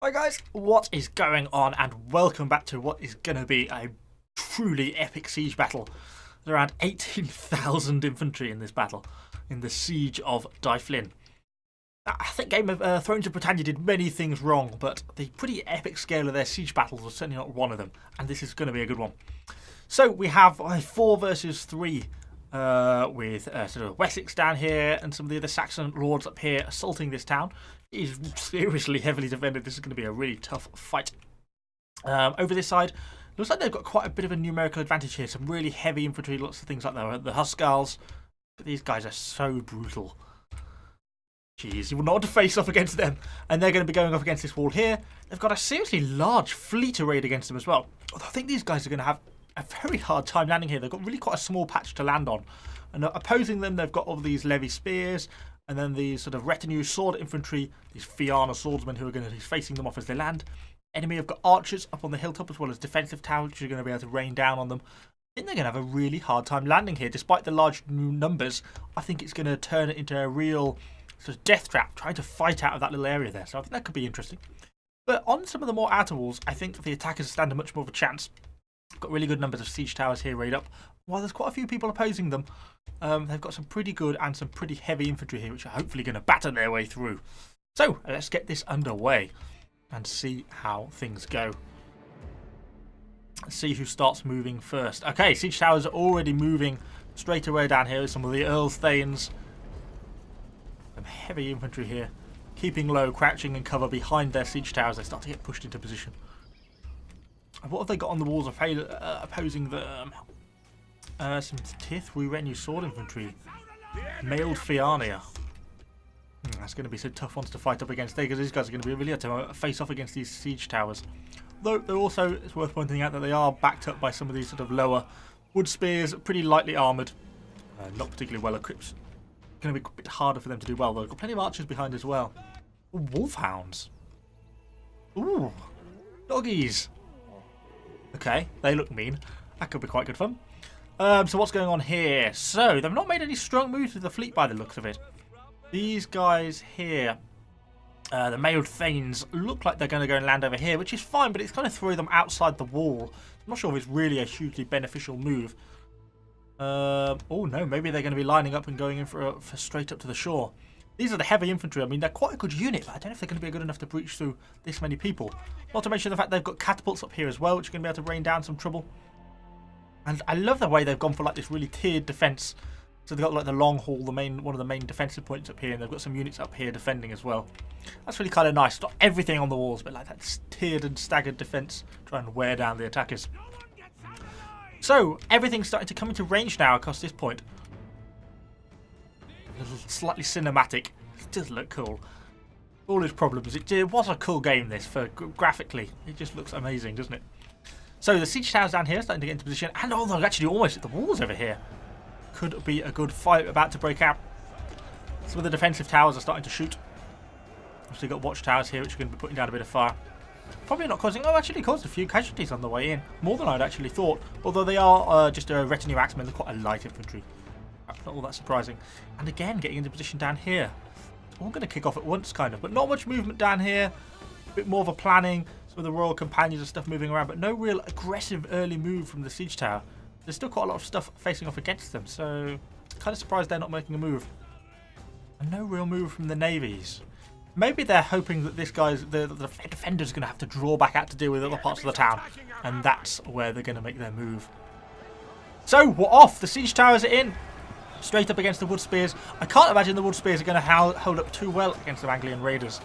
Hi guys, what is going on, and welcome back to what is going to be a truly epic siege battle. There's around 18,000 infantry in this battle, in the siege of Dyflin. I think Game of Thrones of Britannia did many things wrong, but the pretty epic scale of their siege battles was certainly not one of them, and this is going to be a good one. So we have 4 versus 3 with sort of Wessex down here and some of the other Saxon lords up here assaulting this town. It is seriously heavily defended. This is going to be a really tough fight. Over this side, looks like they've got quite a bit of a numerical advantage here. Some really heavy infantry, lots of things like that. The Huskars, but these guys are so brutal. Jeez, you will not want to face off against them. And they're going to be going up against this wall here. They've got a seriously large fleet arrayed against them as well. Although I think these guys are going to have a very hard time landing here. They've got really quite a small patch to land on. And opposing them, they've got all these levy spears, and then these sort of retinue sword infantry, these Fianna swordsmen who are going to be facing them off as they land. Enemy have got archers up on the hilltop as well as defensive towers, which are going to be able to rain down on them. I think they're going to have a really hard time landing here. Despite the large numbers, I think it's going to turn it into a real sort of death trap, trying to fight out of that little area there. So I think that could be interesting. But on some of the more outer walls, I think the attackers stand a much more of a chance. Got really good numbers of siege towers here raid up. While there's quite a few people opposing them, they've got some pretty good and some pretty heavy infantry here, which are hopefully going to batter their way through. So let's get this underway and see how things go. Let's see who starts moving first. Okay, siege towers are already moving straight away down here with some of the Earl's Thanes. Some heavy infantry here, keeping low, crouching in cover behind their siege towers. They start to get pushed into position. What have they got on the walls opposing them? Some Tier 3 retinue sword infantry. Mailed Fianna. That's going to be some tough ones to fight up against there, because these guys are going to be really hard to face off against these siege towers. Though they're also, it's worth pointing out that they are backed up by some of these sort of lower wood spears, pretty lightly armoured, not particularly well equipped. Going to be a bit harder for them to do well, though. They've got plenty of archers behind as well. Ooh, wolfhounds. Ooh, doggies. Okay, they look mean. That could be quite good fun. So what's going on here? So, they've not made any strong moves with the fleet by the looks of it. These guys here, the mailed Thanes, look like they're going to go and land over here, which is fine, but it's going to throw them outside the wall. I'm not sure if it's really a hugely beneficial move. Oh no, maybe they're going to be lining up and going in for straight up to the shore. These are the heavy infantry. I mean, they're quite a good unit, but I don't know if they're going to be good enough to breach through this many people. Not to mention the fact they've got catapults up here as well, which are going to be able to rain down some trouble. And I love the way they've gone for like this really tiered defence. So they've got like the long hall, one of the main defensive points up here, and they've got some units up here defending as well. That's really kind of nice. Not everything on the walls, but like that tiered and staggered defence, trying to wear down the attackers. So everything's starting to come into range now across this point. A little slightly cinematic. It does look cool. All its problems. It was a cool game, this, for graphically. It just looks amazing, doesn't it? So the siege towers down here are starting to get into position, and oh, they're actually almost at the walls over here. Could be a good fight about to break out. Some of the defensive towers are starting to shoot. Obviously got watchtowers here, which are going to be putting down a bit of fire. Probably not causing... Oh, actually caused a few casualties on the way in. More than I'd actually thought. Although they are just a retinue axemen. They're quite a light infantry. Perhaps not all that surprising. And again, getting into position down here. It's all going to kick off at once, kind of. But not much movement down here. A bit more of a planning. Some of the royal companions and stuff moving around. But no real aggressive early move from the siege tower. There's still quite a lot of stuff facing off against them. So, kind of surprised they're not making a move. And no real move from the navies. Maybe they're hoping that this guy's the defender's going to have to draw back out to deal with other parts of the town, and that's where they're going to make their move. So we're off. The siege towers are in, straight up against the wood spears. I can't imagine the wood spears are going to hold up too well against the Anglian raiders.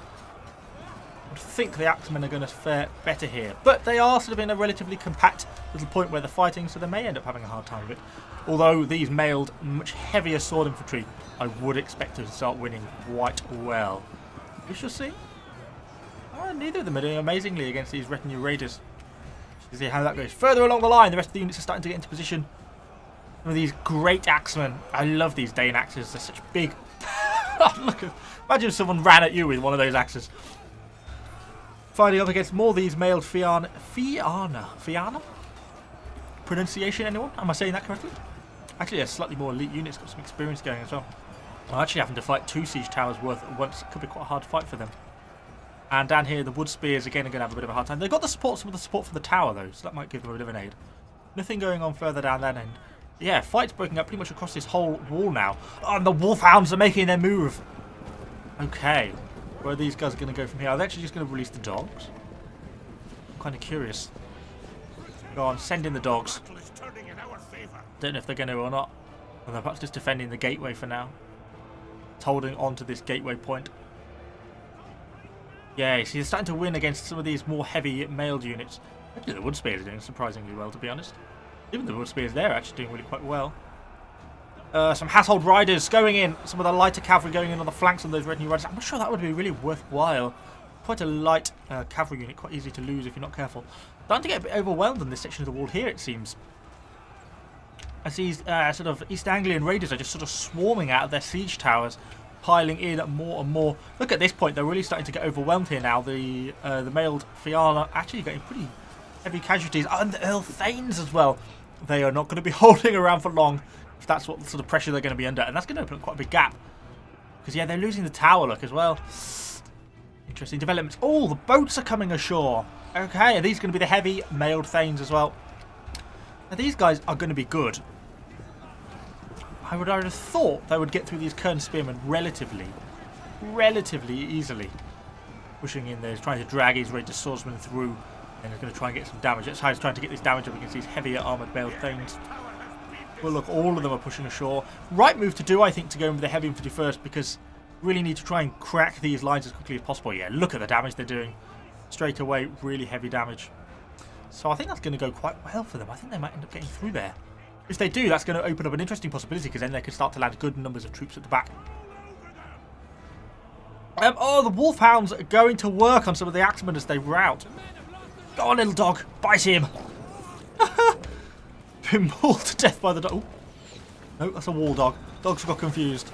I would think the axemen are going to fare better here, but they are sort of in a relatively compact little point where they're fighting, so they may end up having a hard time with it. Although these mailed, much heavier sword infantry, I would expect to start winning quite well. We shall see. Neither of them are doing amazingly against these retinue raiders. You see how that goes. Further along the line, the rest of the units are starting to get into position. Some of these great axemen. I love these Dane axes. They're such big... Look at... Imagine if someone ran at you with one of those axes. Fighting up against more of these mailed Fianna? Pronunciation, anyone? Am I saying that correctly? Actually, a slightly more elite unit's got some experience going as well. Well, actually having to fight 2 siege towers worth at once could be quite a hard fight for them. And down here, the wood spears again are going to have a bit of a hard time. They've got the support, some of the support from the tower though, so that might give them a bit of an aid. Nothing going on further down that end. Yeah, fights breaking up pretty much across this whole wall now. Oh, and the wolfhounds are making their move. Okay, where are these guys going to go from here? Are they actually just going to release the dogs? I'm kind of curious. Go on, send in the dogs. Don't know if they're going to or not. And they're perhaps just defending the gateway for now. It's holding on to this gateway point. Yeah, see, they're starting to win against some of these more heavy mailed units. Actually, the wood spears are doing surprisingly well, to be honest. Even the wood spears there are actually doing really quite well. Some household riders going in. Some of the lighter cavalry going in on the flanks of those retinue riders. I'm not sure that would be really worthwhile. Quite a light cavalry unit, quite easy to lose if you're not careful. Starting to get a bit overwhelmed in this section of the wall here, it seems. As these sort of East Anglian raiders are just sort of swarming out of their siege towers, piling in more and more. Look, at this point, they're really starting to get overwhelmed here now. The mailed Fianna actually getting pretty heavy casualties. And the Earl Thanes as well. They are not going to be holding around for long if that's what sort of pressure they're going to be under. And that's going to open up quite a big gap. Because, yeah, they're losing the tower, look, as well. Interesting developments. Oh, the boats are coming ashore. Okay, are these going to be the heavy mailed Thanes as well? Now, these guys are going to be good. I would have thought they would get through these Kern Spearmen relatively easily. Pushing in there, trying to drag his raided swordsman through, and he's going to try and get some damage. That's how he's trying to get this damage up against these heavier armoured mailed Thanes. Well, look, all of them are pushing ashore. Right move to do, I think, to go in with the heavy infantry first, because really need to try and crack these lines as quickly as possible. Yeah, look at the damage they're doing. Straight away, really heavy damage. So I think that's going to go quite well for them. I think they might end up getting through there. If they do, that's going to open up an interesting possibility, because then they could start to land good numbers of troops at the back. Oh, the Wolfhounds are going to work on some of the Axemen as they rout. Go on, little dog. Bite him. Been mauled to death by the dog. Oh. No, that's a wall dog. Dogs got confused.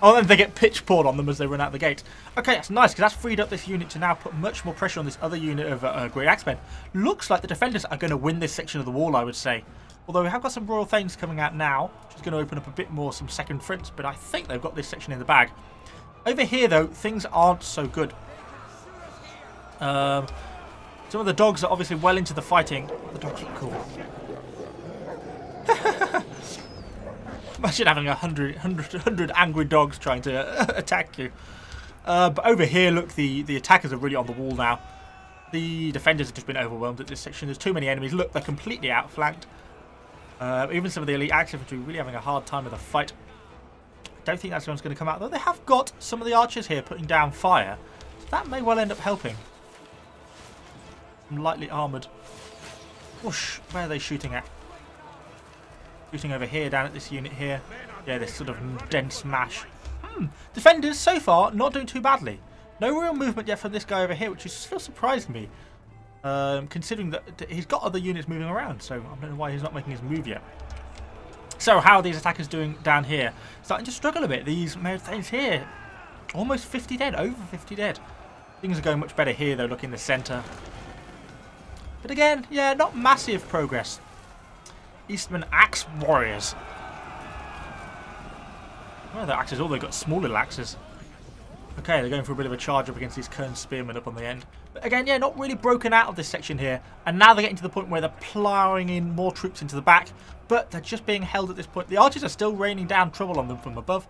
Oh, and they get pitch poured on them as they run out the gate. Okay, that's nice, because that's freed up this unit to now put much more pressure on this other unit of Great Axemen. Looks like the defenders are going to win this section of the wall, I would say. Although we have got some Royal Thanes coming out now, which is going to open up a bit more, some second fronts, but I think they've got this section in the bag. Over here, though, things aren't so good. Some of the dogs are obviously well into the fighting. The dogs look cool. Imagine having 100 angry dogs trying to attack you. But over here, look, the attackers are really on the wall now. The defenders have just been overwhelmed at this section. There's too many enemies. Look, they're completely outflanked. Even some of the elite axe infantry really having a hard time with the fight. I don't think that's one's going to come out, though. They have got some of the archers here putting down fire. So that may well end up helping. I'm lightly armoured. Whoosh, where are they shooting at? Shooting over here, down at this unit here. Yeah, this sort of dense mash. Defenders, so far, not doing too badly. No real movement yet from this guy over here, which is still surprising me. Considering that he's got other units moving around, so I don't know why he's not making his move yet. So, how are these attackers doing down here? Starting to struggle a bit. These mailed Thanes here, almost 50 dead, over 50 dead. Things are going much better here, though, look in the centre. But again, yeah, not massive progress. Eastman Axe Warriors. Well, their axes, they've got small little axes. Okay, they're going for a bit of a charge up against these Kern Spearmen up on the end. But again, yeah, not really broken out of this section here. And now they're getting to the point where they're ploughing in more troops into the back. But they're just being held at this point. The archers are still raining down trouble on them from above.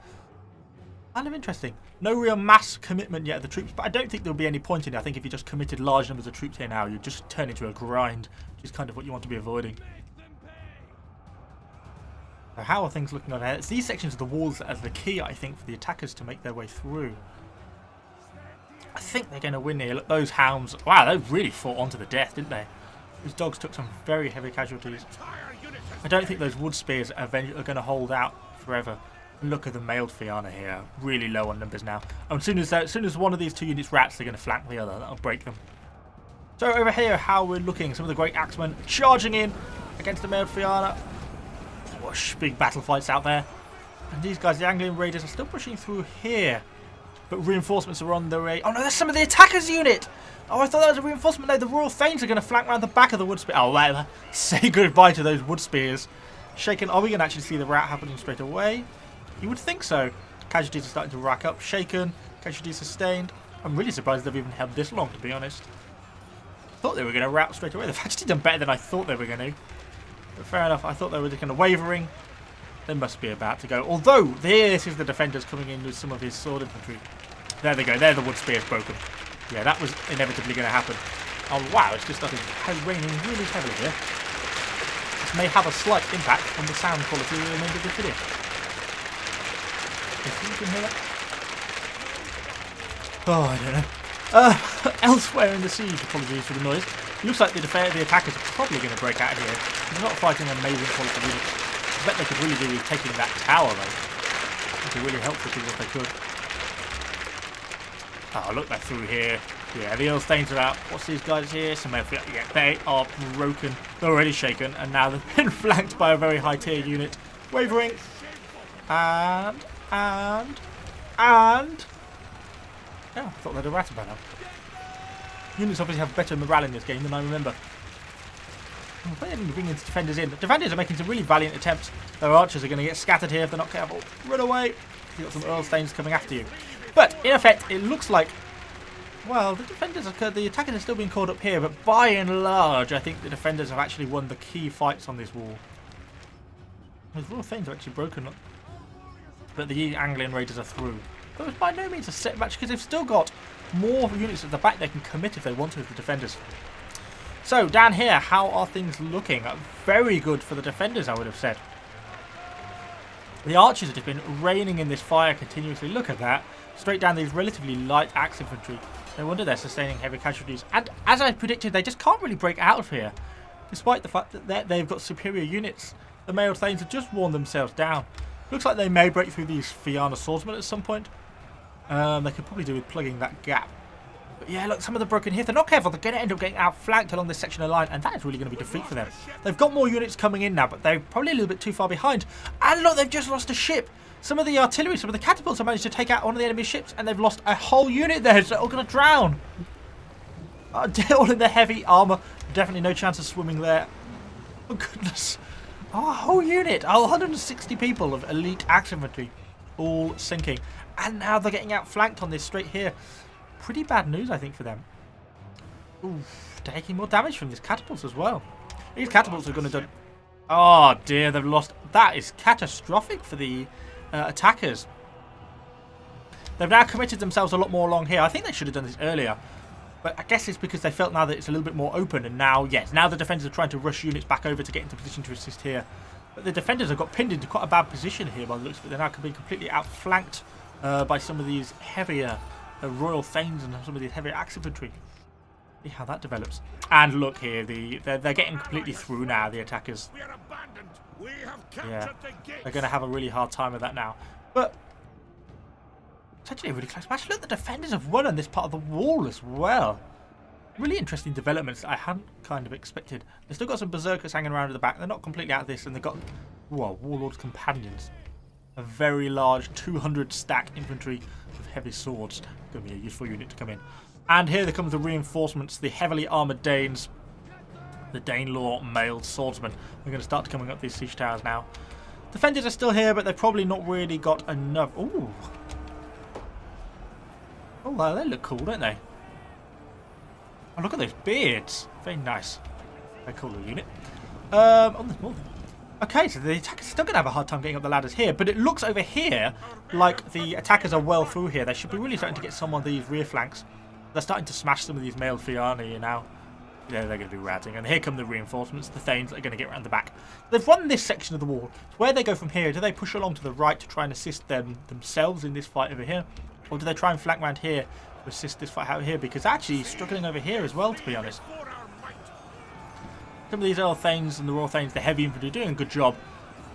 Kind of interesting. No real mass commitment yet of the troops. But I don't think there'll be any point in it. I think if you just committed large numbers of troops here now, you'd just turn into a grind. Which is kind of what you want to be avoiding. So how are things looking on here? It's these sections of the walls that are the key, I think, for the attackers to make their way through. I think they're going to win here. Look, those hounds. Wow, they really fought on to the death, didn't they? Those dogs took some very heavy casualties. I don't think those wood spears are going to hold out forever. Look at the mailed Fianna here. Really low on numbers now. And as soon as one of these two units rats, they're going to flank the other. That'll break them. So over here, how we're looking. Some of the great axemen charging in against the mailed Fianna. Whoosh, big battle fights out there. And these guys, the Anglian Raiders, are still pushing through here. But reinforcements are on the way. Oh no, that's some of the attackers' unit! Oh, I thought that was a reinforcement. No, the Royal Thanes are going to flank around the back of the wood spear. Oh, well, say goodbye to those wood spears. Shaken. Are we going to actually see the rout happening straight away? You would think so. Casualties are starting to rack up. Shaken. Casualties sustained. I'm really surprised they've even held this long, to be honest. Thought they were going to rout straight away. They've actually done better than I thought they were going to. But fair enough, I thought they were just kind of wavering. They must be about to go. Although, this is the defenders coming in with some of his sword infantry. There they go. There the wood spears broken. Yeah, that was inevitably going to happen. Oh, wow, it's just started raining really heavily here. This may have a slight impact on the sound quality of the remainder of the video. You can hear that? Oh, I don't know. Elsewhere in the siege, apologies for the noise. Looks like the attackers are probably going to break out here. They're not fighting an amazing quality units. I bet they could really do with taking that tower though. It would be really helpful to them if they could. Oh, look, they're through here. Yeah, the Earl Thanes are out. What's these guys here? Some yeah, they are broken. They're already shaken, and now they've been flanked by a very high tier unit. Wavering. And. Yeah, I thought they'd have ratted by now. Units obviously have better morale in this game than I remember. But they didn't bring these defenders in. The defenders are making some really valiant attempts. Their archers are going to get scattered here if they're not careful. Run away. You've got some Earl Thanes coming after you. But, in effect, it looks like... Well, the attackers are still being called up here, but by and large, I think the defenders have actually won the key fights on this wall. The Royal Thanes are actually broken. But the Anglian Raiders are through. But it's by no means a set match, because they've still got more units at the back they can commit if they want to with the defenders. So, down here, how are things looking? Very good for the defenders, I would have said. The archers have just been raining in this fire continuously. Look at that. Straight down these relatively light axe infantry. No wonder they're sustaining heavy casualties. And as I predicted, they just can't really break out of here. Despite the fact that they've got superior units, the male Thanes have just worn themselves down. Looks like they may break through these Fianna swordsmen at some point. They could probably do with plugging that gap. But yeah, look, some of the broken here. If they're not careful, they're going to end up getting outflanked along this section of line, and that is really going to be defeat for them. They've got more units coming in now, but they're probably a little bit too far behind. And look, they've just lost a ship. Some of the artillery, some of the catapults have managed to take out one of the enemy ships, and they've lost a whole unit there, so they're all going to drown. All in their heavy armour. Definitely no chance of swimming there. Oh, goodness. Oh, a whole unit. 160 people of elite axe infantry. All sinking. And now they're getting outflanked on this straight here. Pretty bad news, I think, for them. Oof, taking more damage from these catapults as well. These catapults are going to do... Oh, dear, they've lost... That is catastrophic for the attackers. They've now committed themselves a lot more along here. I think they should have done this earlier. But I guess it's because they felt now that it's a little bit more open. And now, yes, now the defenders are trying to rush units back over to get into position to assist here. But the defenders have got pinned into quite a bad position here by the looks of it. They're now being completely outflanked by some of these heavier Royal Thanes and some of these heavier axe infantry. See how that develops. And look here, they're getting completely through now, the attackers. Yeah, they're going to have a really hard time with that now. But it's actually a really close match. Look, the defenders have won on this part of the wall as well. Really interesting developments that I hadn't kind of expected. They've still got some berserkers hanging around at the back. They're not completely out of this, and they've got Warlord's Companions. A very large 200 stack infantry with heavy swords. Going to be a useful unit to come in. And here there comes the reinforcements, the heavily armoured Danes. The Danelaw mailed swordsmen. We're going to start coming up these siege towers now. Defenders are still here, but they've probably not really got enough. Ooh. Oh, well, they look cool, don't they? Oh, look at those beards. Very nice. Very cool little unit. On this morning. Okay, so the attackers are still going to have a hard time getting up the ladders here, but it looks over here like the attackers are well through here. They should be really starting to get some of these rear flanks. They're starting to smash some of these mailed Fianna here now. Yeah, they're going to be ratting. And here come the reinforcements, the Thanes that are going to get around the back. They've won this section of the wall. So where they go from here, do they push along to the right to try and assist themselves in this fight over here? Or do they try and flank around here to assist this fight out here? Because actually struggling over here as well, to be honest. Some of these Earl Thanes and the Royal Thanes, the heavy infantry, doing a good job.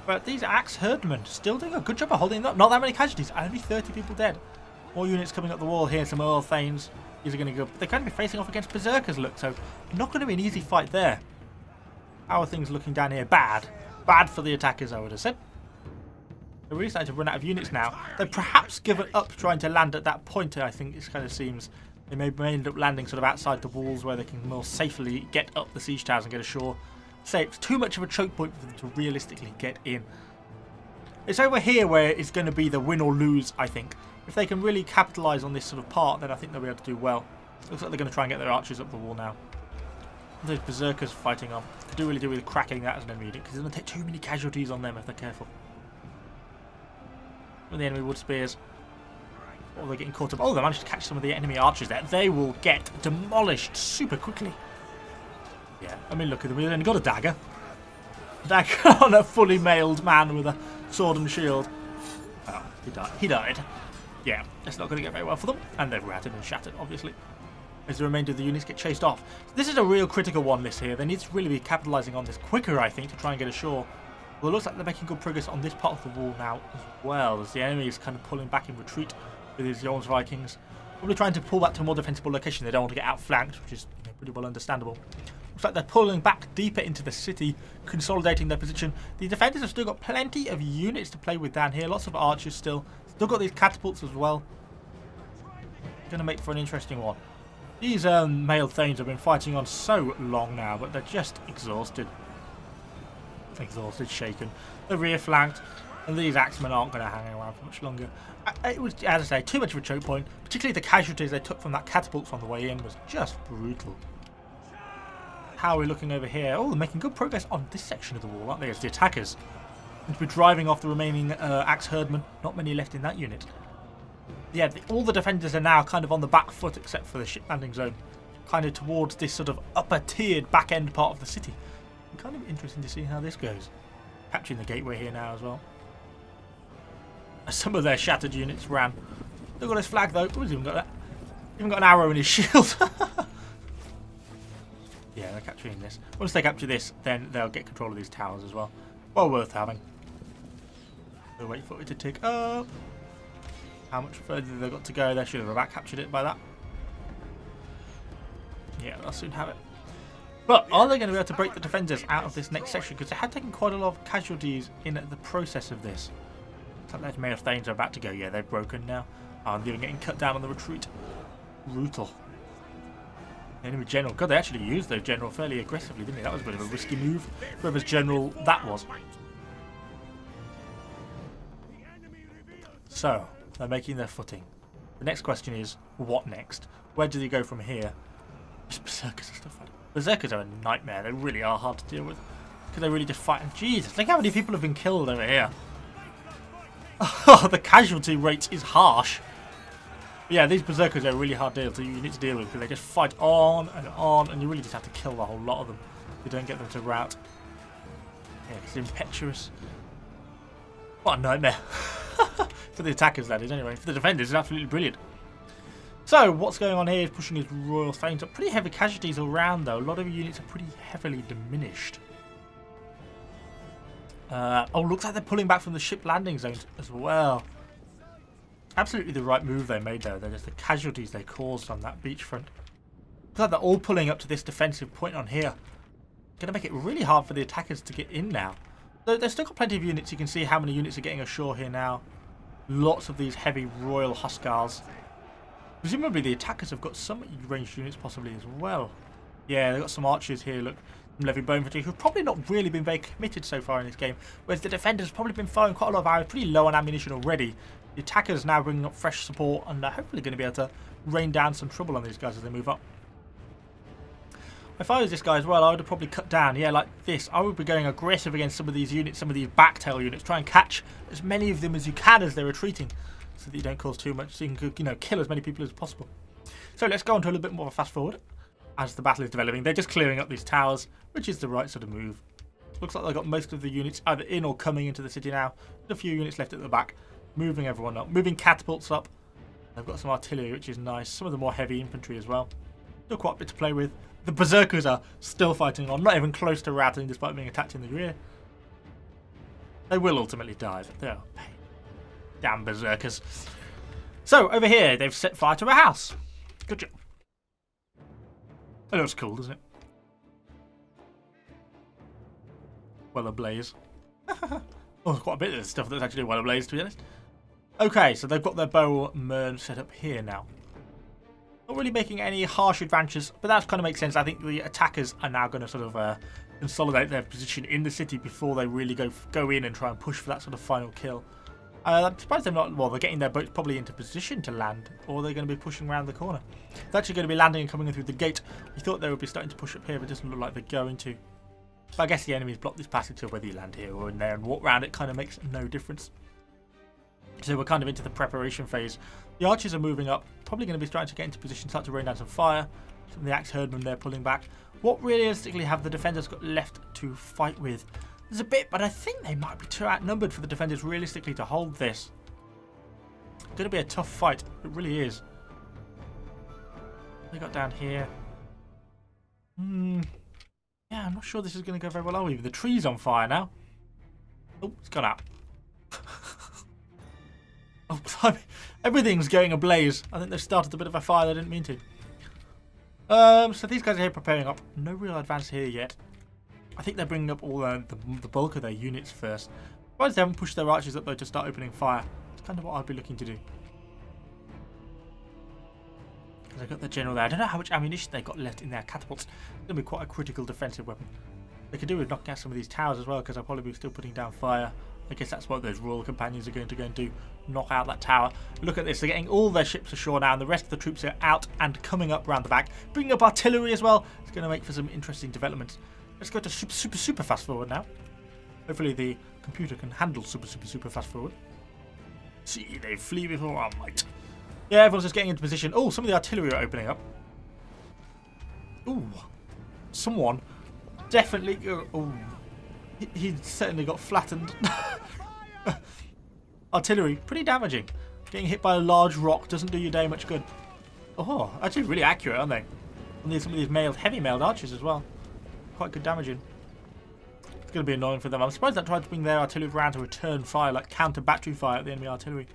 But these axe herdmen still doing a good job of holding them up. Not that many casualties, only 30 people dead. More units coming up the wall here, some Earl Thanes. These are going to go. They're going to be facing off against berserkers, look, so not going to be an easy fight there. How are things looking down here? Bad. Bad for the attackers, I would have said. They're really starting to run out of units now. They've perhaps given up trying to land at that point, I think it kind of seems. They may end up landing sort of outside the walls where they can more safely get up the siege towers and get ashore. Say it's too much of a choke point for them to realistically get in. It's over here where it's going to be the win or lose, I think. If they can really capitalise on this sort of part, then I think they'll be able to do well. Looks like they're going to try and get their archers up the wall now. Those berserkers fighting on. Could do really do with cracking that as an enemy unit, because it's going to take too many casualties on them if they're careful. With the enemy wood spears. Oh, they're getting caught up. Oh, they managed to catch some of the enemy archers there. They will get demolished super quickly. Yeah, I mean, look at them. We've only got a dagger. A dagger on a fully mailed man with a sword and shield. Oh, he died. He died. Yeah, it's not going to get very well for them. And they're routed and shattered, obviously, as the remainder of the units get chased off. So this is a real critical one, this here. They need to really be capitalising on this quicker, I think, to try and get ashore. Well, it looks like they're making good progress on this part of the wall now as well, as the enemy is kind of pulling back in retreat with his Jorns Vikings. Probably trying to pull back to a more defensible location. They don't want to get outflanked, which is pretty well understandable. Looks like they're pulling back deeper into the city, consolidating their position. The defenders have still got plenty of units to play with down here. Lots of archers still. Still got these catapults as well. Going to make for an interesting one. These mailed thanes have been fighting on so long now, but they're just exhausted. Exhausted, shaken. They're rear flanked, and these axemen aren't going to hang around for much longer. It was, as I say, too much of a choke point. Particularly the casualties they took from that catapult on the way in was just brutal. How are we looking over here? Oh, they're making good progress on this section of the wall, aren't they? As the attackers seem to be driving off the remaining axe herdmen. Not many left in that unit. Yeah, all the defenders are now kind of on the back foot, except for the ship landing zone, kind of towards this sort of upper tiered back end part of the city. Kind of interesting to see how this goes. Capturing the gateway here now as well. Some of their shattered units ran. Look at his flag though. Oh, he's even got that. Even got an arrow in his shield. Yeah, they're capturing this. Once they capture this, then they'll get control of these towers as well. Well worth having. We'll wait for it to tick up. How much further they've got to go? They should have about captured it by that. Yeah, they'll soon have it. But are they going to be able to break the defenders out of this next section? Because they had taken quite a lot of casualties in the process of this. Looks like those Mayor Thanes are about to go. Yeah, they're broken now. Oh, they're getting cut down on the retreat. Brutal. Enemy general. God, they actually used their general fairly aggressively, didn't they? That was a bit of a risky move. Whoever's general that was. So, they're making their footing. The next question is, what next? Where do they go from here? Just berserkers and stuff like that. Berserkers are a nightmare. They really are hard to deal with. Because they really just fight. And Jesus, look how many people have been killed over here. Oh, the casualty rate is harsh. But yeah, these berserkers are really hard deal to you need to deal with because they just fight on, and you really just have to kill the whole lot of them. You don't get them to rout. Yeah, it's impetuous. What a nightmare. For the attackers, that is, anyway. For the defenders, it's absolutely brilliant. So, what's going on here is pushing his Royal Thanes up. Pretty heavy casualties around, though. A lot of units are pretty heavily diminished. Oh, looks like they're pulling back from the ship landing zones as well. Absolutely the right move they made, though. They're just the casualties they caused on that beachfront. Looks like they're all pulling up to this defensive point on here. Going to make it really hard for the attackers to get in now. They've still got plenty of units. You can see how many units are getting ashore here now. Lots of these heavy Royal Hussars. Presumably the attackers have got some ranged units possibly as well. Yeah, they've got some archers here, look. Some Levy Bone Infantry, who've probably not really been very committed so far in this game. Whereas the defenders have probably been firing quite a lot of arrows, pretty low on ammunition already. The attackers now bringing up fresh support and are hopefully going to be able to rain down some trouble on these guys as they move up. If I was this guy as well, I would have probably cut down, yeah, like this. I would be going aggressive against some of these units, some of these backtail units. Try and catch as many of them as you can as they're retreating, so that you don't cause too much, so you can, you know, kill as many people as possible. So let's go on to a little bit more of a fast forward as the battle is developing. They're just clearing up these towers, which is the right sort of move. Looks like they've got most of the units either in or coming into the city now. There's a few units left at the back, moving everyone up, moving catapults up. They've got some artillery, which is nice. Some of the more heavy infantry as well. Still quite a bit to play with. The berserkers are still fighting on, not even close to routing despite being attacked in the rear. They will ultimately die, but they're damn berserkers. So, over here, they've set fire to a house. Good job. That looks cool, doesn't it? Well ablaze. Oh, quite a bit of stuff that's actually well ablaze, to be honest. Okay, so they've got their bow mern set up here now. Not really making any harsh advances, but that kind of makes sense. I think the attackers are now going to sort of consolidate their position in the city before they really go in and try and push for that sort of final kill. I'm surprised they're not. Well, they're getting their boats probably into position to land, or they're going to be pushing around the corner. They're actually going to be landing and coming in through the gate. You thought they would be starting to push up here, but it doesn't look like they're going to. But I guess the enemies block this passage, so whether you land here or in there and walk around it kind of makes no difference. So we're kind of into the preparation phase. The archers are moving up, probably going to be starting to get into position, start to rain down some fire. Some of the axe herdmen they're pulling back. What realistically have the defenders got left to fight with? There's a bit, but I think they might be too outnumbered for the defenders realistically to hold this. It's going to be a tough fight. It really is. They got down here. Yeah, I'm not sure this is going to go very well, are we? The tree's on fire now. Oh, it's gone out. Oh, blimey. Everything's going ablaze. I think they've started a bit of a fire they didn't mean to. So these guys are here preparing up. No real advance here yet. I think they're bringing up all the bulk of their units first. Surprised they haven't pushed their archers up though to start opening fire. It's kind of what I'd be looking to do. Because I got the general there. I don't know how much ammunition they got left in their catapults. It's going to be quite a critical defensive weapon. They could do with knocking out some of these towers as well, because I'll probably be still putting down fire. I guess that's what those royal companions are going to go and do. Knock out that tower. Look at this. They're getting all their ships ashore now, and the rest of the troops are out and coming up around the back. Bringing up artillery as well. It's going to make for some interesting developments. Let's go to super fast forward now. Hopefully the computer can handle super fast forward. See, they flee before our might. Yeah, everyone's just getting into position. Oh, some of the artillery are opening up. Ooh, someone definitely. Oh, he certainly got flattened. Artillery, pretty damaging. Getting hit by a large rock doesn't do your day much good. Oh, actually really accurate, aren't they? And there's some of these heavy mailed archers as well. Quite good damaging. It's going to be annoying for them. I'm surprised they tried to bring their artillery around to return fire, like counter battery fire at the enemy artillery.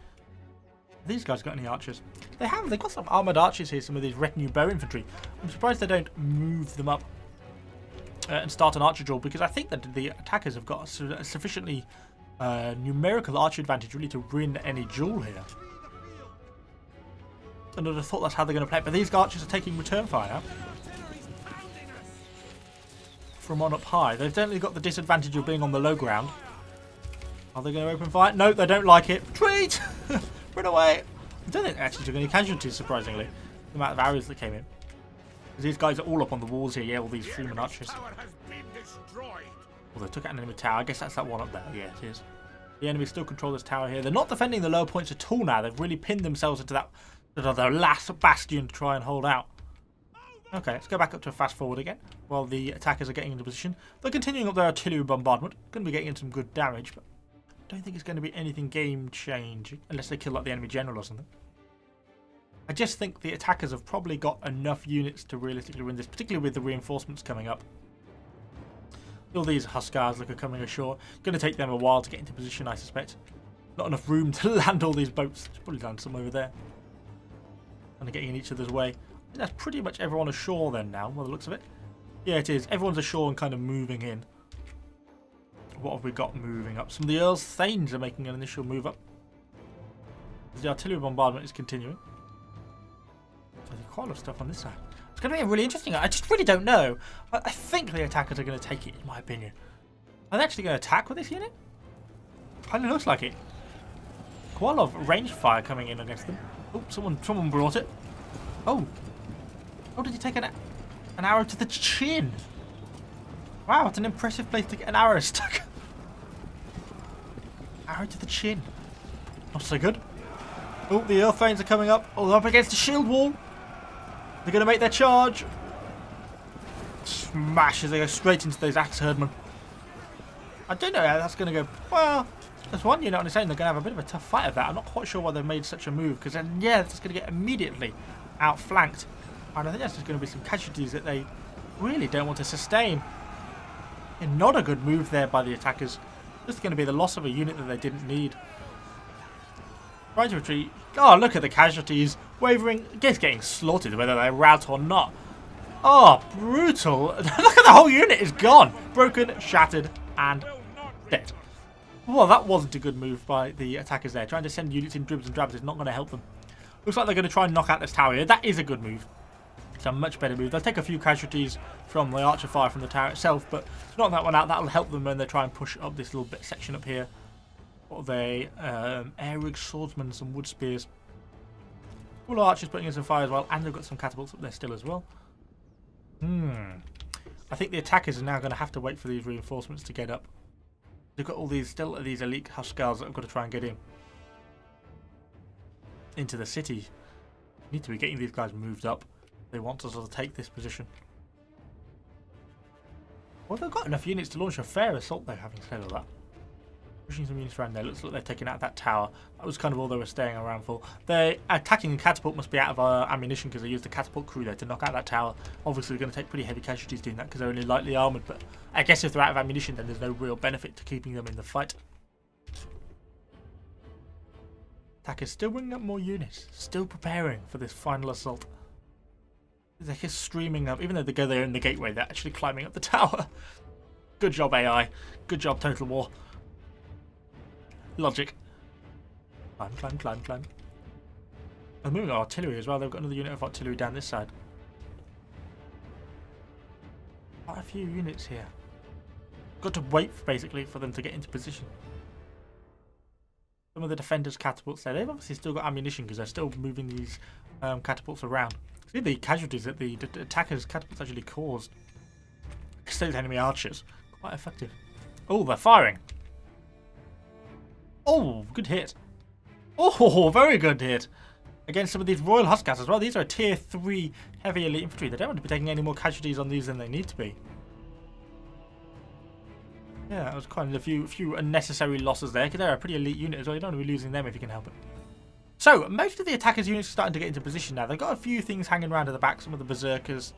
Have these guys got any archers? They have. They've got some armoured archers here, some of these retinue bow infantry. I'm surprised they don't move them up and start an archer duel, because I think that the attackers have got a sufficiently numerical archer advantage really to win any duel here. And I'd have thought that's how they're going to play it, but these archers are taking return fire now. From on up high. They've definitely got the disadvantage of being on the low ground. Are they going to open fire? No, they don't like it. Retreat! Run away! I don't think they actually took any casualties, surprisingly. The amount of arrows that came in. Because these guys are all up on the walls here. Yeah, all these Freeman archers. Well, they took out an enemy tower. I guess that's that one up there. Yeah, it is. The enemy still control this tower here. They're not defending the lower points at all now. They've really pinned themselves into that their last bastion to try and hold out. Okay, let's go back up to fast forward again while the attackers are getting into position. They're continuing up their artillery bombardment. Going to be getting in some good damage, but I don't think it's going to be anything game-changing unless they kill like the enemy general or something. I just think the attackers have probably got enough units to realistically win this, particularly with the reinforcements coming up. All these Huskars look are coming ashore. Going to take them a while to get into position, I suspect. Not enough room to land all these boats. Should probably land some over there. And they're getting in each other's way. I think that's pretty much everyone ashore then now, by the looks of it. Yeah, it is. Everyone's ashore and kind of moving in. What have we got moving up? Some of the Earl's Thanes are making an initial move up. The artillery bombardment is continuing. There's quite a lot of stuff on this side. It's going to be really interesting. I just really don't know. I think the attackers are going to take it, in my opinion. Are they actually going to attack with this unit? Kind of looks like it. Quite a lot of range fire coming in against them. Oh, someone brought it. Oh. Oh, did you take an arrow to the chin? Wow, it's an impressive place to get an arrow stuck. Arrow to the chin. Not so good. Oh, the Earth Thanes are coming up. Oh, they're up against the shield wall. They're going to make their charge. Smash as they go straight into those axe herdmen. I don't know how that's going to go. Well, there's one unit on its own. They're going to have a bit of a tough fight of that. I'm not quite sure why they've made such a move, because then, yeah, it's going to get immediately outflanked. And I think that's just going to be some casualties that they really don't want to sustain. And not a good move there by the attackers. Just going to be the loss of a unit that they didn't need. Trying to retreat. Oh, look at the casualties. Wavering. It's getting slaughtered whether they rout or not. Oh, brutal. Look at the whole unit is gone. Broken, shattered, and dead. Well, that wasn't a good move by the attackers there. Trying to send units in dribs and drabs is not going to help them. Looks like they're going to try and knock out this tower here. That is a good move. It's a much better move. They'll take a few casualties from the archer fire from the tower itself, but to knock that one out, that'll help them when they try and push up this little bit section up here. What are they? Air-rigged swordsmen, some wood spears. All archers putting in some fire as well, and they've got some catapults up there still as well. I think the attackers are now going to have to wait for these reinforcements to get up. They've got all these elite huskars that have got to try and get in into the city. Need to be getting these guys moved up. They want to sort of take this position. Well, they've got enough units to launch a fair assault though, having said all that. Pushing some units around there. Looks like they're taking out that tower. That was kind of all they were staying around for. They're attacking the catapult must be out of ammunition because they used the catapult crew there to knock out that tower. Obviously, they're going to take pretty heavy casualties doing that because they're only lightly armoured. But I guess if they're out of ammunition, then there's no real benefit to keeping them in the fight. Attackers still bringing up more units. Still preparing for this final assault. They're just streaming up. Even though they go there in the gateway, they're actually climbing up the tower. Good job, AI. Good job, Total War. Logic. Climb, climb, climb, climb. They're moving artillery as well. They've got another unit of artillery down this side. Quite a few units here. Got to wait, basically, for them to get into position. Some of the defenders' catapults there. They've obviously still got ammunition because they're still moving these catapults around. See the casualties that the attackers' catapults actually caused. Those enemy archers. Quite effective. Oh, they're firing. Oh, good hit. Oh, very good hit. Against some of these Royal Huskars as well. These are tier 3 heavy elite infantry. They don't want to be taking any more casualties on these than they need to be. Yeah, that was quite a few unnecessary losses there because they're a pretty elite unit as well. You don't want to be losing them if you can help it. So, most of the attackers' units are starting to get into position now. They've got a few things hanging around at the back. Some of the berserkers,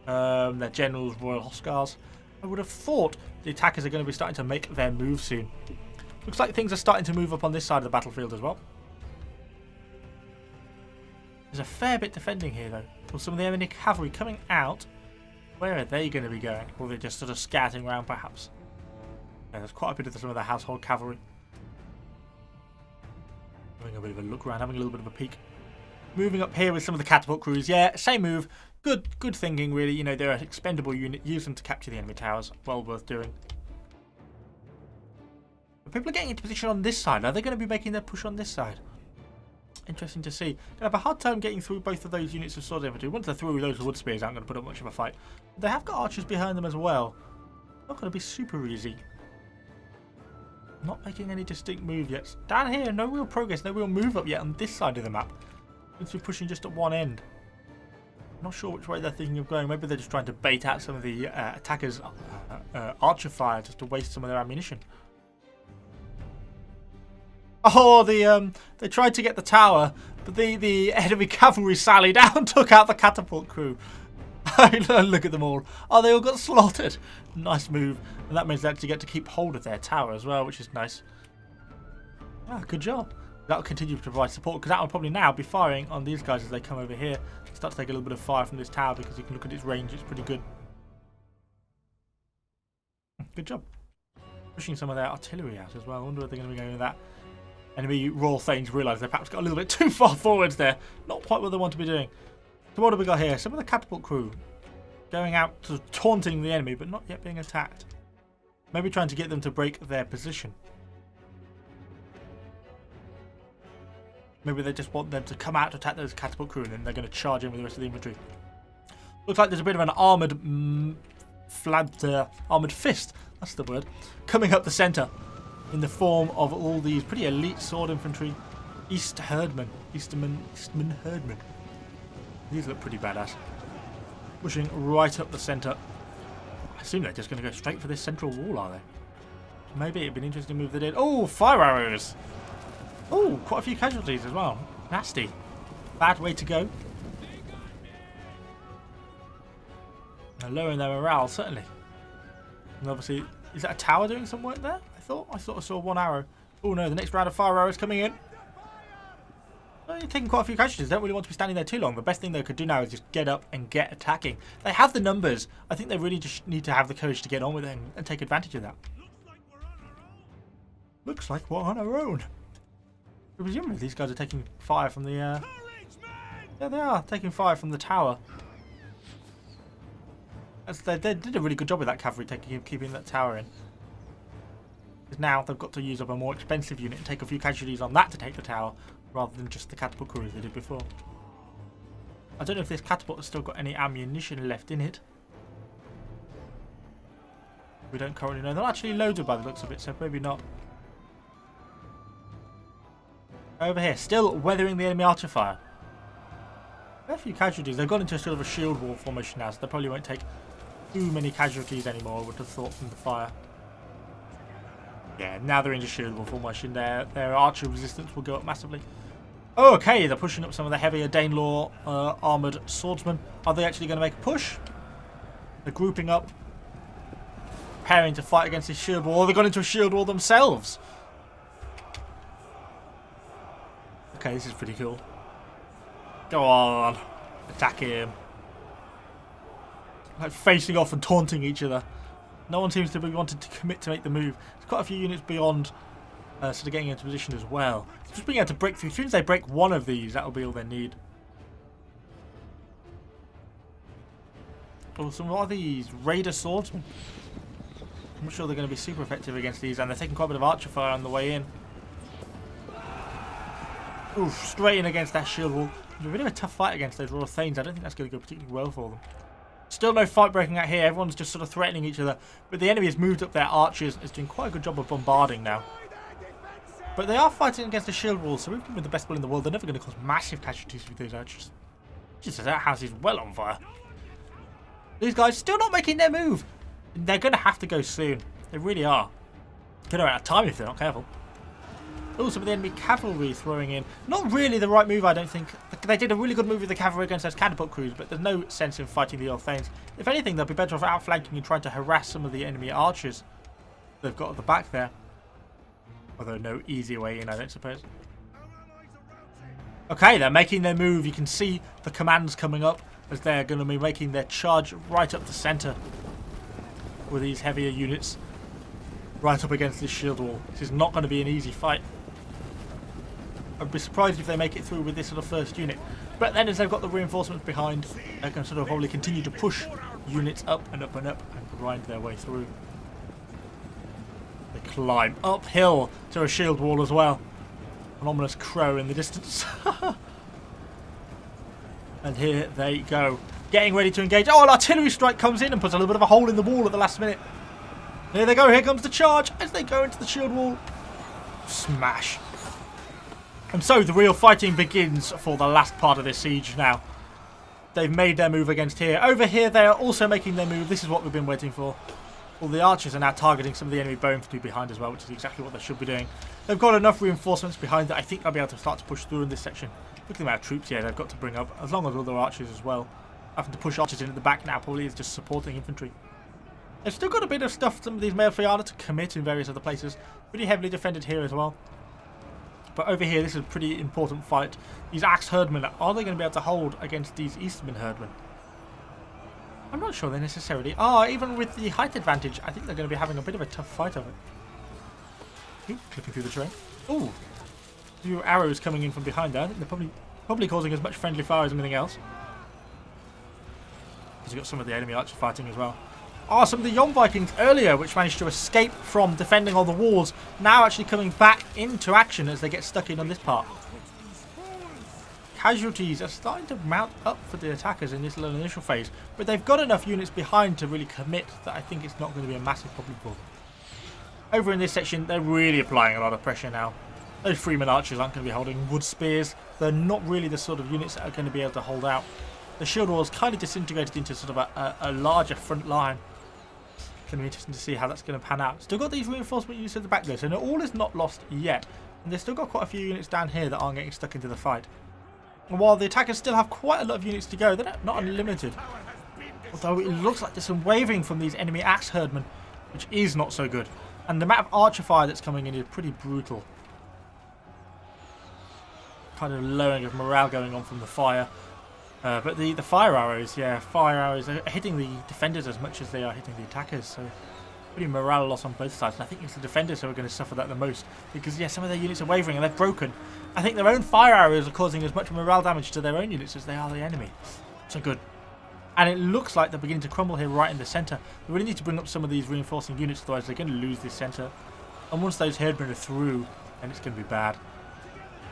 their generals, Royal Huskars. I would have thought the attackers are going to be starting to make their move soon. Looks like things are starting to move up on this side of the battlefield as well. There's a fair bit defending here though. Well, some of the enemy cavalry coming out. Where are they going to be going? Or they're just sort of scouting around perhaps. Yeah, there's quite a bit of some of the household cavalry. Having a bit of a look around, having a little bit of a peek. Moving up here with some of the catapult crews. Yeah, same move. Good thinking really. You know, they're an expendable unit. Use them to capture the enemy towers. Well worth doing. But people are getting into position on this side. Are they going to be making their push on this side? Interesting to see. Gonna have a hard time getting through both of those units of sword infantry. Once they're through, those wood spears aren't going to put up much of a fight. But they have got archers behind them as well. Not going to be super easy. Not making any distinct move yet. Down here, no real progress, no real move up yet on this side of the map. Seems to be pushing just at one end. Not sure which way they're thinking of going. Maybe they're just trying to bait out some of the attackers' archer fire just to waste some of their ammunition. Oh, they tried to get the tower, but the enemy cavalry sallied out and took out the catapult crew. Look at them all. Oh, they all got slaughtered. Nice move. And that means they actually get to keep hold of their tower as well, which is nice. Ah, good job. That'll continue to provide support because that will probably now be firing on these guys as they come over here. Start to take a little bit of fire from this tower because you can look at its range. It's pretty good. Good job. Pushing some of their artillery out as well. I wonder if they're going to be going with that. Enemy Royal Thanes realise they perhaps got a little bit too far forwards there. Not quite what they want to be doing. So what have we got here? Some of the catapult crew going out to taunting the enemy but not yet being attacked. Maybe trying to get them to break their position. Maybe they just want them to come out to attack those catapult crew and then they're going to charge in with the rest of the infantry. Looks like there's a bit of an armoured armoured fist, that's the word, coming up the centre in the form of all these pretty elite sword infantry. Eastman Herdmen. These look pretty badass. Pushing right up the centre. I assume they're just going to go straight for this central wall, are they? Maybe it'd be an interesting move they did. Oh, fire arrows! Oh, quite a few casualties as well. Nasty. Bad way to go. They're lowering their morale, certainly. And obviously, is that a tower doing some work there? I sort of saw one arrow. Oh no, the next round of fire arrows coming in. Well, you're taking quite a few casualties. Don't really want to be standing there too long. The best thing they could do now is just get up and get attacking. They have the numbers. I think they really just need to have the courage to get on with it and take advantage of that. Looks like we're on our own. Presumably these guys are taking fire from the... Yeah, they are taking fire from the tower. They did a really good job with that cavalry keeping that tower in. Because now they've got to use up a more expensive unit and take a few casualties on that to take the tower, rather than just the catapult crews they did before. I don't know if this catapult has still got any ammunition left in it. We don't currently know. They're actually loaded by the looks of it, so maybe not. Over here, still weathering the enemy archer fire. A few casualties. They've gone into a sort of a shield wall formation now, so they probably won't take too many casualties anymore, I would have thought, from the fire. Yeah, now they're into shield wall formation. Their archer resistance will go up massively. Oh, okay, they're pushing up some of the heavier Danelaw armoured swordsmen. Are they actually going to make a push? They're grouping up, preparing to fight against this shield wall. They've gone into a shield wall themselves. Okay, this is pretty cool. Go on. Attack him. Like facing off and taunting each other. No one seems to be wanting to commit to make the move. There's quite a few units beyond sort of getting into position as well. Just being able to break through. As soon as they break one of these, that'll be all they need. Oh, some more of these Raider swordsmen. I'm not sure they're going to be super effective against these, and they're taking quite a bit of archer fire on the way in. Oof, straight in against that shield wall. It's a bit of a tough fight against those Royal Thanes. I don't think that's going to go particularly well for them. Still no fight breaking out here. Everyone's just sort of threatening each other. But the enemy has moved up their archers and is doing quite a good job of bombarding now. But they are fighting against a shield wall, so even with the best will in the world, they're never going to cause massive casualties with those archers. Jesus, that house is well on fire. These guys still not making their move. They're going to have to go soon. They really are. Going to run out of time if they're not careful. Also, with the enemy cavalry throwing in. Not really the right move, I don't think. They did a really good move with the cavalry against those catapult crews, but there's no sense in fighting the Royal Thanes. If anything, they'll be better off outflanking and trying to harass some of the enemy archers they've got at the back there. Although no easier way in, I don't suppose. Okay, they're making their move. You can see the commands coming up as they're going to be making their charge right up the centre with these heavier units right up against this shield wall. This is not going to be an easy fight. I'd be surprised if they make it through with this sort of first unit. But then as they've got the reinforcements behind, they can sort of probably continue to push units up and up and up and grind their way through. They climb uphill to a shield wall as well. An ominous crow in the distance. And here they go. Getting ready to engage. Oh, an artillery strike comes in and puts a little bit of a hole in the wall at the last minute. Here they go. Here comes the charge as they go into the shield wall. Smash. And so the real fighting begins for the last part of this siege now. They've made their move against here. Over here they are also making their move. This is what we've been waiting for. All the archers are now targeting some of the enemy bone infantry behind as well, which is exactly what they should be doing. They've got enough reinforcements behind that I think they'll be able to start to push through in this section. Look at the amount of troops here they've got to bring up, as long as all their archers as well. Having to push archers in at the back now probably is just supporting infantry. They've still got a bit of stuff, some of these male Fiana to commit in various other places. Pretty heavily defended here as well. But over here, this is a pretty important fight. These Axe Herdmen, are they going to be able to hold against these Eastman Herdmen? I'm not sure they necessarily are. Even with the height advantage, I think they're going to be having a bit of a tough fight of it. Ooh, clipping through the terrain. Ooh, a few arrows coming in from behind there. I think they're probably causing as much friendly fire as anything else. Because you've got some of the enemy archers fighting as well. Oh, some of the Yon Vikings earlier, which managed to escape from defending on the walls, now actually coming back into action as they get stuck in on this part. Casualties are starting to mount up for the attackers in this little initial phase, but they've got enough units behind to really commit that I think it's not going to be a massive problem for them. Over in this section, they're really applying a lot of pressure now. Those Freeman archers aren't going to be holding wood spears. They're not really the sort of units that are going to be able to hold out. The shield wall is kind of disintegrated into sort of a larger front line. It's going to be interesting to see how that's going to pan out. Still got these reinforcement units at the back there, so all is not lost yet. And they've still got quite a few units down here that aren't getting stuck into the fight. And while the attackers still have quite a lot of units to go, they're not unlimited. Although it looks like there's some wavering from these enemy Axe Herdmen, which is not so good. And the amount of archer fire that's coming in is pretty brutal. Kind of lowering of morale going on from the fire. But the fire arrows, yeah, fire arrows are hitting the defenders as much as they are hitting the attackers. So pretty morale loss on both sides. And I think it's the defenders who are going to suffer that the most. Because, yeah, some of their units are wavering and they're broken. I think their own fire arrows are causing as much morale damage to their own units as they are the enemy. So good. And it looks like they're beginning to crumble here right in the centre. They really need to bring up some of these reinforcing units, otherwise they're going to lose this centre. And once those herdmen are through, then it's going to be bad.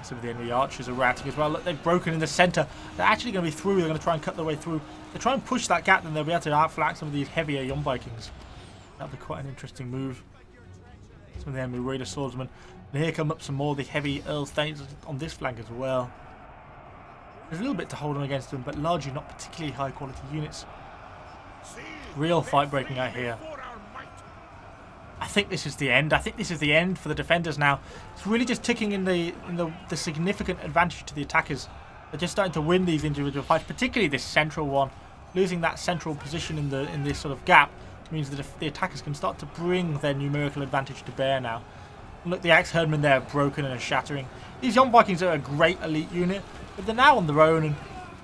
Some of the enemy archers are routing as well. Look, they've broken in the centre. They're actually going to be through. They're going to try and cut their way through. They try and push that gap, then they'll be able to outflank some of these heavier young Vikings. That'll be quite an interesting move. Some of the enemy raider swordsmen. And here come up some more of the heavy Earl's Thanes on this flank as well. There's a little bit to hold on against them, but largely not particularly high quality units. Real fight breaking out here. I think this is the end. I think this is the end for the defenders now. It's really just ticking in the significant advantage to the attackers. They're just starting to win these individual fights, particularly this central one. Losing that central position in this sort of gap means that the attackers can start to bring their numerical advantage to bear now. And look, the axe herdmen there are broken and are shattering. These young Vikings are a great elite unit, but they're now on their own and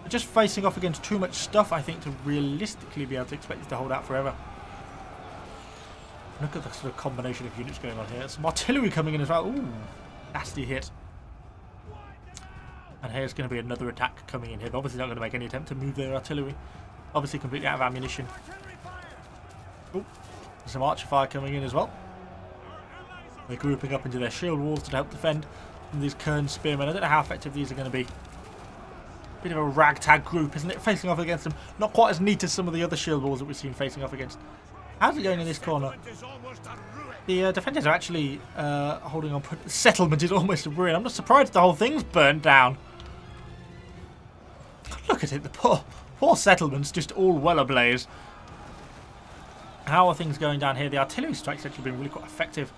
they're just facing off against too much stuff, I think, to realistically be able to expect it to hold out forever. Look at the sort of combination of units going on here. Some artillery coming in as well. Ooh, nasty hit. And here's going to be another attack coming in here. They're obviously not going to make any attempt to move their artillery. Obviously completely out of ammunition. Ooh, some archer fire coming in as well. They're grouping up into their shield walls to help defend. And these Kern spearmen, I don't know how effective these are going to be. Bit of a ragtag group, isn't it? Facing off against them. Not quite as neat as some of the other shield walls that we've seen facing off against. How's it going in this corner? The defenders are actually holding on. Settlement is almost a ruin. I'm not surprised the whole thing's burnt down. Look at it, the poor settlement's just all well ablaze. How are things going down here? The artillery strike's actually been really quite effective.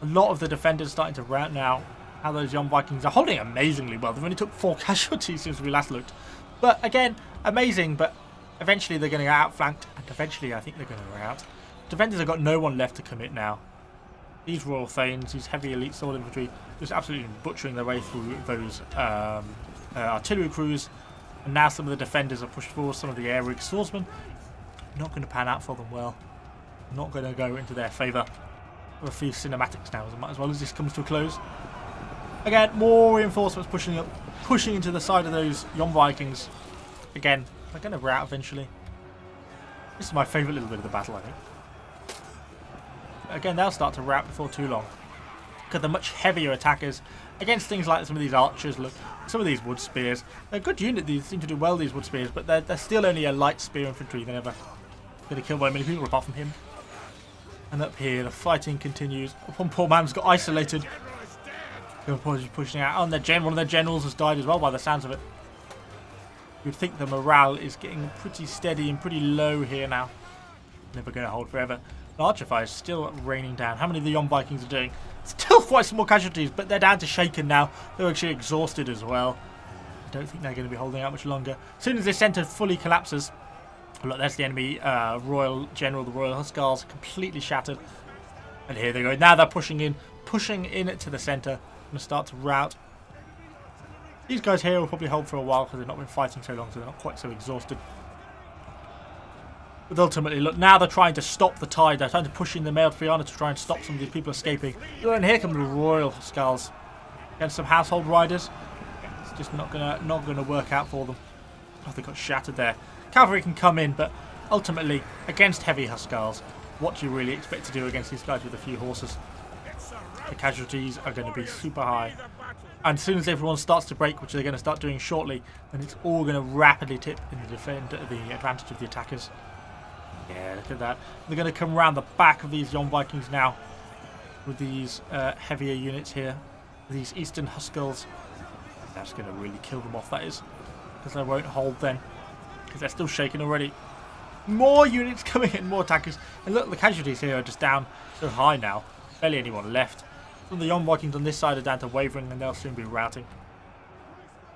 A lot of the defenders starting to rout now. How those young Vikings are holding amazingly well. They've only took 4 casualties since we last looked. But again, amazing, but eventually they're going to get outflanked, and eventually I think they're going to rout. Defenders have got no one left to commit now. These Royal Thanes, these heavy elite sword infantry, just absolutely butchering their way through those artillery crews. And now some of the defenders are pushed forward, some of the air-rig swordsmen. Not going to pan out for them well. Not going to go into their favour. A few cinematics now, as well as this comes to a close. Again, more reinforcements pushing into the side of those young Vikings. Again, they're going to rout eventually. This is my favourite little bit of the battle, I think. Again, they'll start to rout before too long. Because they're much heavier attackers against things like some of these archers. Look, some of these wood spears. They're a good unit. These seem to do well, these wood spears, but they're still only a light spear infantry. They're never going to kill very many people apart from him. And up here, the fighting continues. One poor man's got isolated. Pushing out. Oh, and one of their generals has died as well, by the sounds of it. You'd think the morale is getting pretty steady and pretty low here now. Never going to hold forever. The archer fire is still raining down. How many of the young Vikings are doing? Still quite some more casualties, but they're down to shaken now. They're actually exhausted as well. I don't think they're going to be holding out much longer. As soon as this centre fully collapses, look, there's the enemy Royal General, the Royal Hussars, completely shattered. And here they go. Now they're pushing in to the centre. Going to start to rout. These guys here will probably hold for a while because they've not been fighting so long, so they're not quite so exhausted. But ultimately, look, now they're trying to stop the tide. They're trying to push in the mailed Fianna to try and stop some of these people escaping. And here come the Royal Hussars against some household riders. It's just not gonna work out for them. Oh, they got shattered there. Cavalry can come in, but ultimately, against heavy Hussars, what do you really expect to do against these guys with a few horses? The casualties are going to be super high. And as soon as everyone starts to break, which they're going to start doing shortly, then it's all going to rapidly tip in the advantage of the attackers. Yeah, look at that. They're going to come around the back of these young Vikings now with these heavier units here. These Eastern Hussars. That's going to really kill them off, that is. Because they won't hold then. Because they're still shaking already. More units coming in, more attackers. And look, the casualties here are just down so high now. Barely anyone left. Some of the young Vikings on this side are down to wavering, and they'll soon be routing.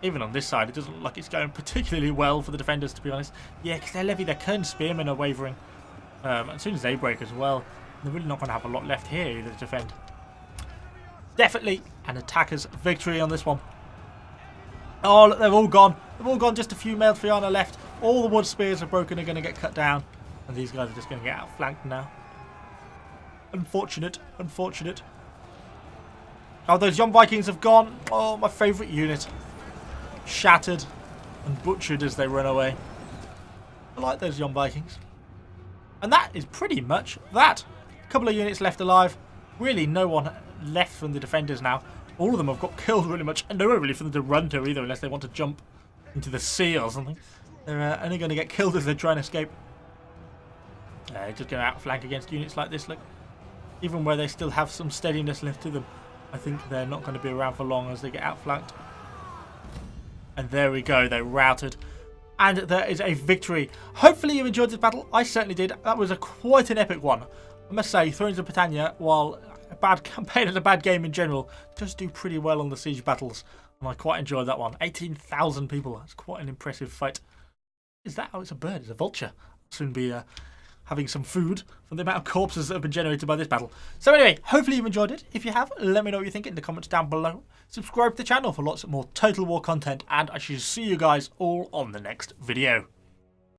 Even on this side, it doesn't look like it's going particularly well for the defenders, to be honest. Yeah, because they're their Kern spearmen are wavering. As soon as they break as well, they're really not going to have a lot left here either to defend. Definitely an attacker's victory on this one. Oh, look, they've all gone. They've all gone. Just a few mailed Fianna left. All the wood spears are broken, are going to get cut down. And these guys are just going to get outflanked now. Unfortunate. Unfortunate. Oh, those young Vikings have gone. Oh, my favourite unit. Shattered and butchered as they run away. I like those young Vikings. And that is pretty much that. A couple of units left alive. really no one left from the defenders now. All of them have got killed really much, and nowhere really for them to run to either, unless they want to jump into the sea or something. They're only going to get killed as they try and escape. Just going to outflank against units like this. Look, even where they still have some steadiness left to them, I think they're not going to be around for long as they get outflanked. And there we go, they routed. And there is a victory. Hopefully you enjoyed this battle. I certainly did. That was quite an epic one. I must say, Thrones of Britannia, while a bad campaign and a bad game in general, does do pretty well on the siege battles. And I quite enjoyed that one. 18,000 people. That's quite an impressive fight. Is that? Oh, it's a bird. It's a vulture. I'll soon be having some food from the amount of corpses that have been generated by this battle. So anyway, hopefully you've enjoyed it. If you have, let me know what you think in the comments down below. Subscribe to the channel for lots more Total War content, and I shall see you guys all on the next video.